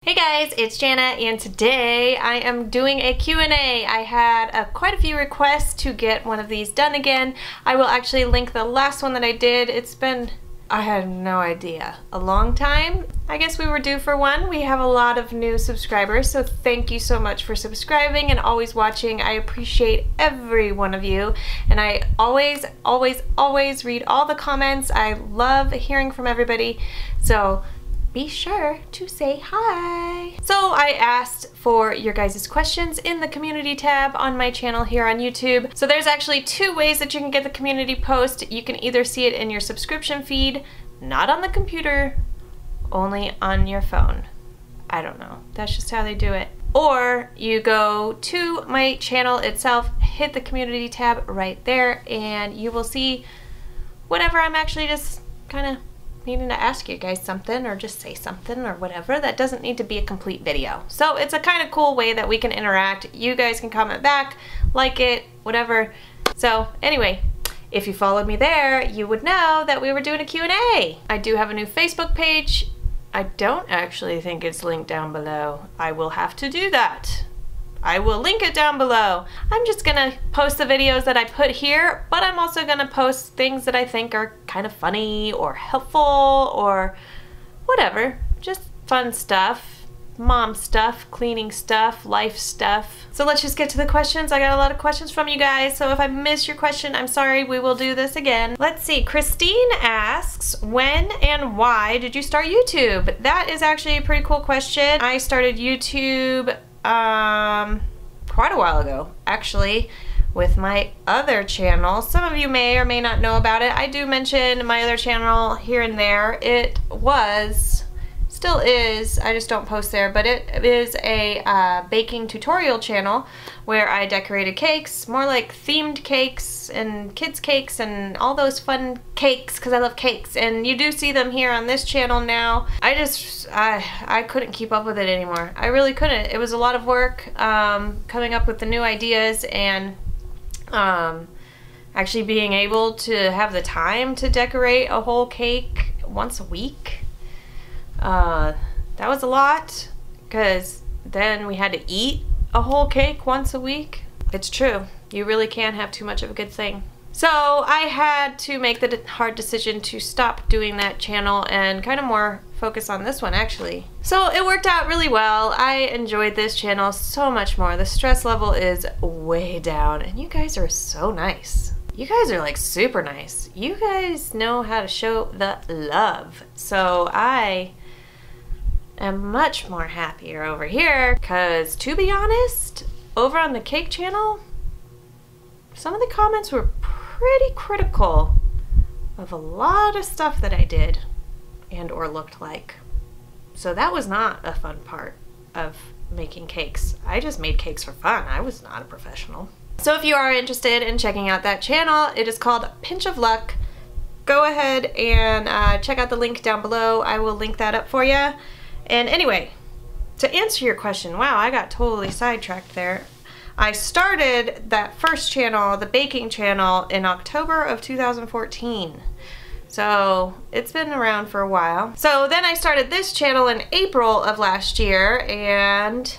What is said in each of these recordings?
Hey guys, it's Jana, and today I am doing a Q&A. I had quite a few requests to get one of these done again. I will actually link the last one that I did. It's been, I had no idea, a long time. I guess we were due for one. We have a lot of new subscribers, so thank you so much for subscribing and always watching. I appreciate every one of you, and I always read all the comments. I love hearing from everybody, so be sure to say hi. So I asked for your guys' questions in the community tab on my channel here on YouTube. So there's actually two ways that you can get the community post. You can either see it in your subscription feed, not on the computer, only on your phone. I don't know, that's just how they do it. Or you go to my channel itself, hit the community tab right there, and you will see whatever I'm actually just kind of needing to ask you guys something, or just say something or whatever. That doesn't need to be a complete video. So it's a kind of cool way that we can interact. You guys can comment back, like it, whatever. So anyway, if you followed me there, you would know that we were doing a Q&A. I do have a new Facebook page. I don't actually think it's linked down below. I will have to do that. I will link it down below. I'm just gonna post the videos that I put here, but I'm also gonna post things that I think are kind of funny or helpful or whatever. Just fun stuff, mom stuff, cleaning stuff, life stuff. So let's just get to the questions. I got a lot of questions from you guys, so if I missed your question, I'm sorry. We will do this again. Let's see, Christine asks, when and why did you start YouTube? That is actually a pretty cool question. I started YouTube quite a while ago, actually, with my other channel. Some of you may or may not know about it. I do mention my other channel here and there. It was, still is, I just don't post there, but it is a baking tutorial channel where I decorated cakes, more like themed cakes and kids cakes and all those fun cakes, because I love cakes, and you do see them here on this channel now. I couldn't keep up with it anymore. I really couldn't. It was a lot of work coming up with the new ideas, and actually being able to have the time to decorate a whole cake once a week. That was a lot, because then we had to eat a whole cake once a week. It's true. You really can't have too much of a good thing. So I had to make the hard decision to stop doing that channel and kind of more focus on this one, actually. So it worked out really well. I enjoyed this channel so much more. The stress level is way down, and you guys are so nice. You guys are like super nice. You guys know how to show the love. So I am much more happier over here, because to be honest, over on the cake channel, some of the comments were pretty critical of a lot of stuff that I did and or looked like. So that was not a fun part of making cakes. I just made cakes for fun. I was not a professional. So if you are interested in checking out that channel, it is called Pinch of Luck. Go ahead and check out the link down below. I will link that up for you. And anyway, to answer your question, wow, I got totally sidetracked there. I started that first channel, the baking channel, in October of 2014. So it's been around for a while. So then I started this channel in April of last year, and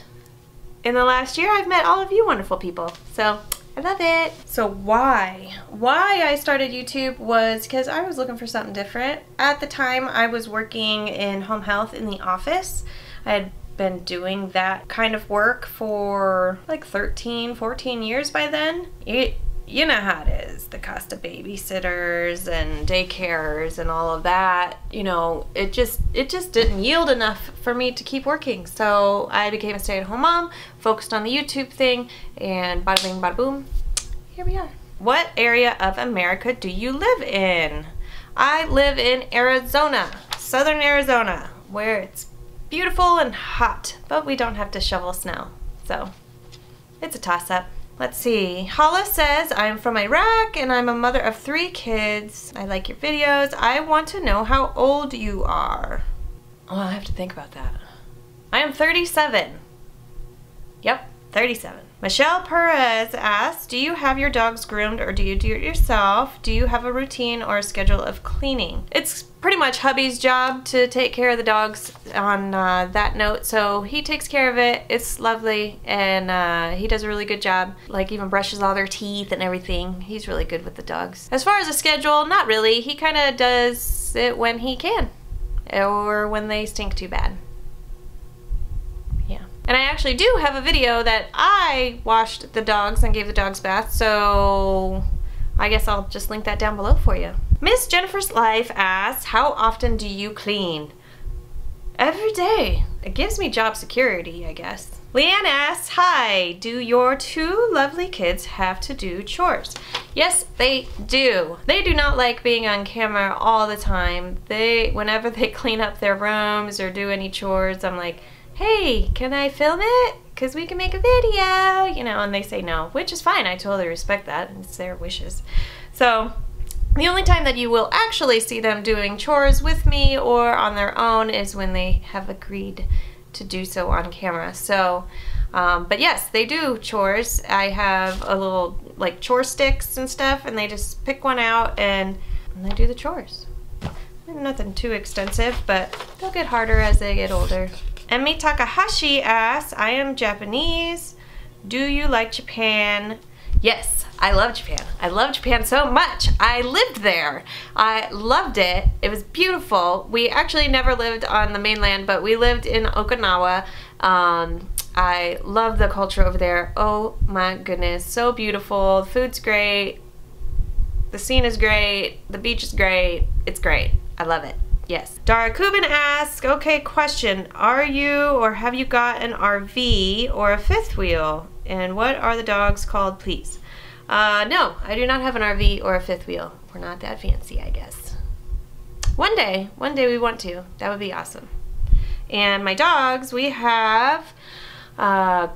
in the last year I've met all of you wonderful people. So I love it. So why I started YouTube was because I was looking for something different. At the time I was working in home health in the office. I had been doing that kind of work for like 13, 14 years by then. You know how it is, the cost of babysitters and daycares and all of that. You know, it just didn't yield enough for me to keep working. So I became a stay-at-home mom, focused on the YouTube thing, and bada bing, bada boom, here we are. What area of America do you live in? I live in Arizona, southern Arizona, where it's beautiful and hot, but we don't have to shovel snow. So it's a toss-up. Let's see. Hala says, I'm from Iraq and I'm a mother of 3 kids. I like your videos. I want to know how old you are. Oh, I have to think about that. I am 37. Yep, 37. Michelle Perez asks, do you have your dogs groomed or do you do it yourself? Do you have a routine or a schedule of cleaning? It's pretty much hubby's job to take care of the dogs on that note, so he takes care of it. It's lovely, and he does a really good job, like even brushes all their teeth and everything. He's really good with the dogs. As far as a schedule, not really. He kind of does it when he can, or when they stink too bad. And I actually do have a video that I washed the dogs and gave the dogs baths, so I guess I'll just link that down below for you. Miss Jennifer's Life asks, how often do you clean? Every day. It gives me job security, I guess. Leanne asks, hi, do your 2 lovely kids have to do chores? Yes, they do. They do not like being on camera all the time. Whenever they clean up their rooms or do any chores, I'm like, hey, can I film it? Because we can make a video, you know, and they say no, which is fine. I totally respect that. It's their wishes. So the only time that you will actually see them doing chores with me or on their own is when they have agreed to do so on camera. So, but yes, they do chores. I have a little, like, chore sticks and stuff, and they just pick one out and they do the chores. Nothing too extensive, but they'll get harder as they get older. Emi Takahashi asks, I am Japanese. Do you like Japan? Yes, I love Japan. I love Japan so much. I lived there. I loved it. It was beautiful. We actually never lived on the mainland, but we lived in Okinawa. I love the culture over there. Oh my goodness, so beautiful. The food's great. The scene is great. The beach is great. It's great. I love it. Yes. Dara Kubin asks, okay, question. Are you or have you got an RV or a 5th wheel? And what are the dogs called, please? No, I do not have an RV or a 5th wheel. We're not that fancy, I guess. One day we want to. That would be awesome. And my dogs, we have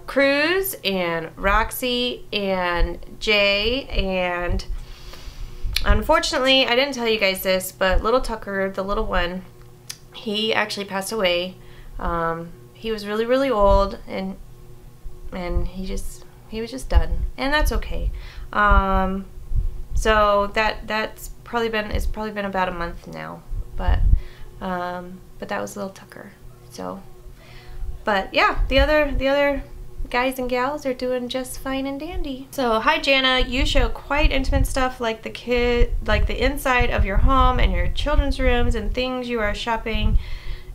Cruz and Roxy and Jay, and unfortunately, I didn't tell you guys this, but little Tucker, the little one, he actually passed away. He was really, really old, and he was just done, and that's okay. So it's probably been about a month now, but that was little Tucker. So, but yeah, the other guys and gals are doing just fine and dandy. So, hi Jana, you show quite intimate stuff like the inside of your home and your children's rooms and things you are shopping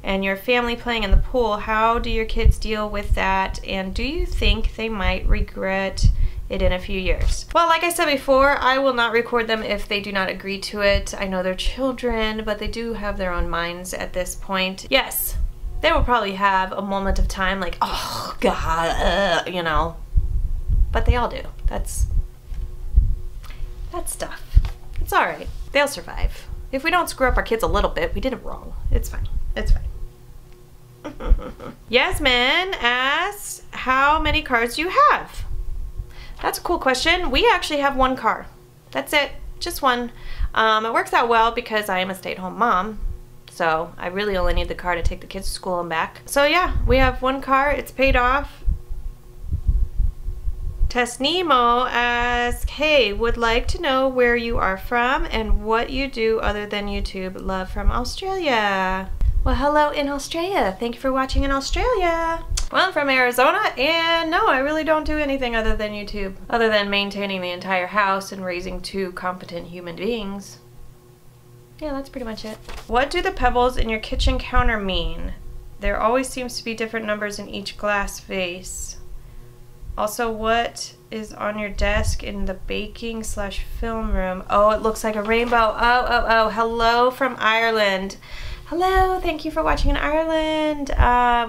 and your family playing in the pool. How do your kids deal with that, and do you think they might regret it in a few years? Well, like I said before, I will not record them if they do not agree to it. I know they're children, but they do have their own minds at this point. Yes, they will probably have a moment of time like, oh God, you know, but they all do. That's stuff. It's all right. They'll survive. If we don't screw up our kids a little bit, we did it wrong. It's fine. It's fine. Yasmin asks, how many cars do you have? That's a cool question. We actually have 1 car. That's it. Just one. It works out well because I am a stay-at-home mom. So I really only need the car to take the kids to school and back. So yeah, we have 1 car. It's paid off. Tess Nemo asks, hey, would like to know where you are from and what you do other than YouTube. Love from Australia. Well, hello in Australia. Thank you for watching in Australia. Well, I'm from Arizona, and no, I really don't do anything other than YouTube, other than maintaining the entire house and raising 2 competent human beings. Yeah, that's pretty much it. What do the pebbles in your kitchen counter mean? There always seems to be different numbers in each glass vase. Also, what is on your desk in the baking/film room? Oh, it looks like a rainbow. Oh, hello from Ireland. Hello, thank you for watching in Ireland.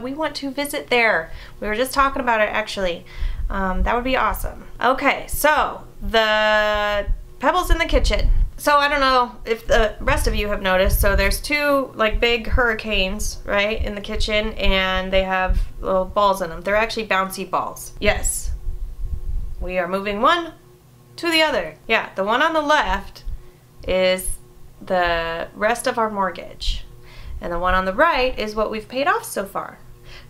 We want to visit there. We were just talking about it, actually. That would be awesome. Okay, so the pebbles in the kitchen. So I don't know if the rest of you have noticed, so there's 2 like big hurricanes, right, in the kitchen, and they have little balls in them. They're actually bouncy balls. Yes, we are moving one to the other. Yeah, the one on the left is the rest of our mortgage, and the one on the right is what we've paid off so far.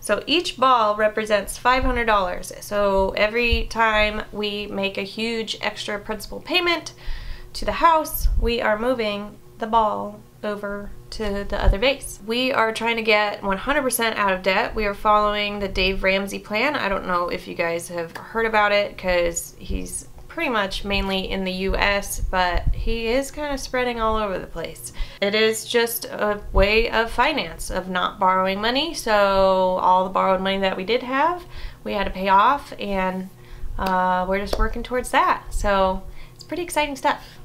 So each ball represents $500. So every time we make a huge extra principal payment to the house, we are moving the ball over to the other vase. We are trying to get 100% out of debt. We are following the Dave Ramsey plan. I don't know if you guys have heard about it because he's pretty much mainly in the US, but he is kind of spreading all over the place. It is just a way of finance, of not borrowing money. So all the borrowed money that we did have, we had to pay off, and we're just working towards that. So it's pretty exciting stuff.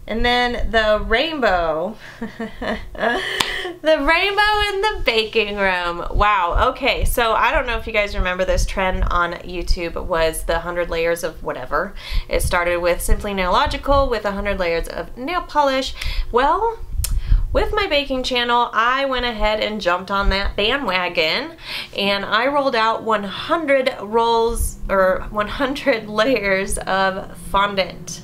And then the rainbow, the rainbow in the baking room. Wow, okay, so I don't know if you guys remember this trend on YouTube. It was the 100 layers of whatever. It started with Simply Nailogical with 100 layers of nail polish. Well, with my baking channel, I went ahead and jumped on that bandwagon, and I rolled out 100 rolls, or 100 layers of fondant.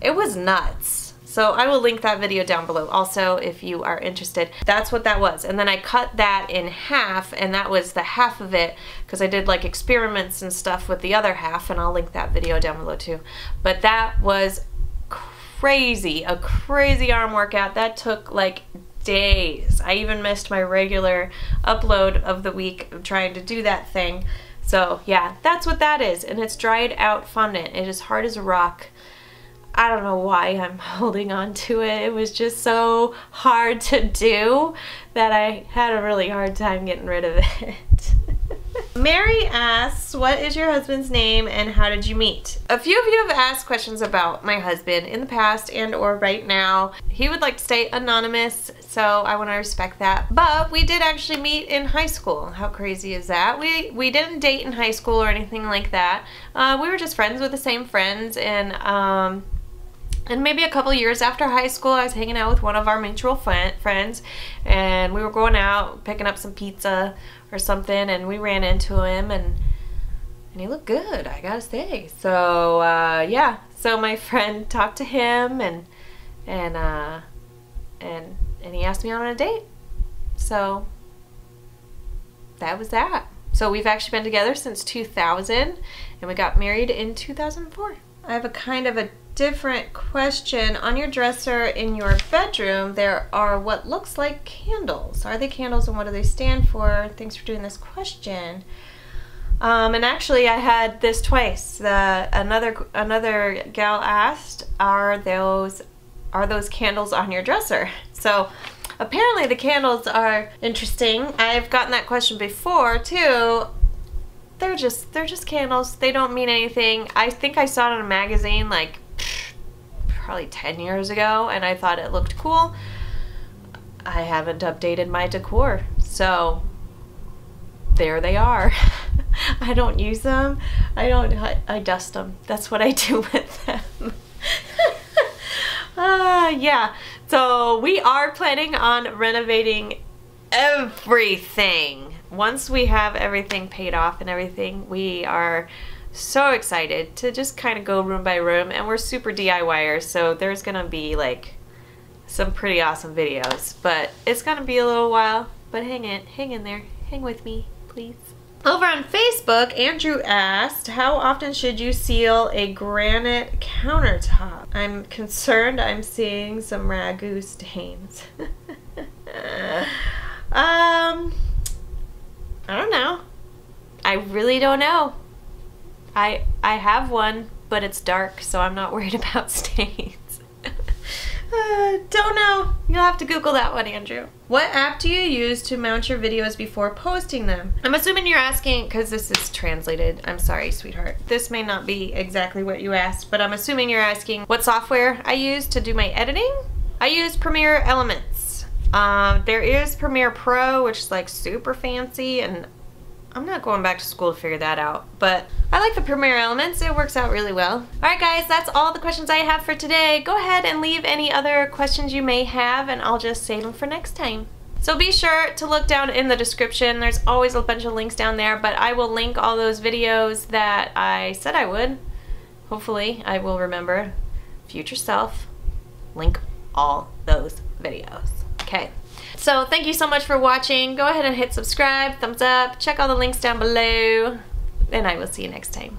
It was nuts. So I will link that video down below also if you are interested. That's what that was. And then I cut that in half, and that was the half of it because I did like experiments and stuff with the other half, and I'll link that video down below too. But that was crazy, a crazy arm workout. That took like days. I even missed my regular upload of the week of trying to do that thing. So yeah, that's what that is. And it's dried out fondant. It is hard as a rock. I don't know why I'm holding on to it. It was just so hard to do that I had a really hard time getting rid of it. Mary asks, what is your husband's name and how did you meet? A few of you have asked questions about my husband in the past and or right now. He would like to stay anonymous, so I want to respect that. But we did actually meet in high school. How crazy is that? We didn't date in high school or anything like that. We were just friends with the same friends, and maybe a couple years after high school, I was hanging out with one of our mutual friends, and we were going out, picking up some pizza or something, and we ran into him, and he looked good, I gotta say. So, yeah. So my friend talked to him, and he asked me out on a date. So, that was that. So we've actually been together since 2000, and we got married in 2004. I have a kind of a different question. On your dresser in your bedroom, there are what looks like candles. Are they candles, and what do they stand for? Thanks for doing this question. And actually, I had this twice. Another gal asked, are those candles on your dresser? So apparently the candles are interesting. I've gotten that question before too. They're just candles. They don't mean anything. I think I saw it in a magazine like probably 10 years ago, and I thought it looked cool. I haven't updated my decor, so there they are. I don't use them. I dust them. That's what I do with them. Yeah, so we are planning on renovating everything. Once we have everything paid off and everything, we are so excited to just kind of go room by room, and we're super DIYers, so there's gonna be like some pretty awesome videos, but it's gonna be a little while, but hang in there, hang with me, please. Over on Facebook, Andrew asked, how often should you seal a granite countertop? I'm concerned I'm seeing some ragu stains. I don't know. I really don't know. I have one, but it's dark, so I'm not worried about stains. Don't know. You'll have to Google that one, Andrew. What app do you use to mount your videos before posting them? I'm assuming you're asking, because this is translated. I'm sorry, sweetheart. This may not be exactly what you asked, but I'm assuming you're asking what software I use to do my editing. I use Premiere Elements. There is Premiere Pro, which is like super fancy, and I'm not going back to school to figure that out, but I like the Premiere Elements. It works out really well. Alright guys, that's all the questions I have for today. Go ahead and leave any other questions you may have, and I'll just save them for next time. So be sure to look down in the description. There's always a bunch of links down there, but I will link all those videos that I said I would. Hopefully I will remember. Future self, link all those videos. Okay. So thank you so much for watching. Go ahead and hit subscribe, thumbs up, check all the links down below, and I will see you next time.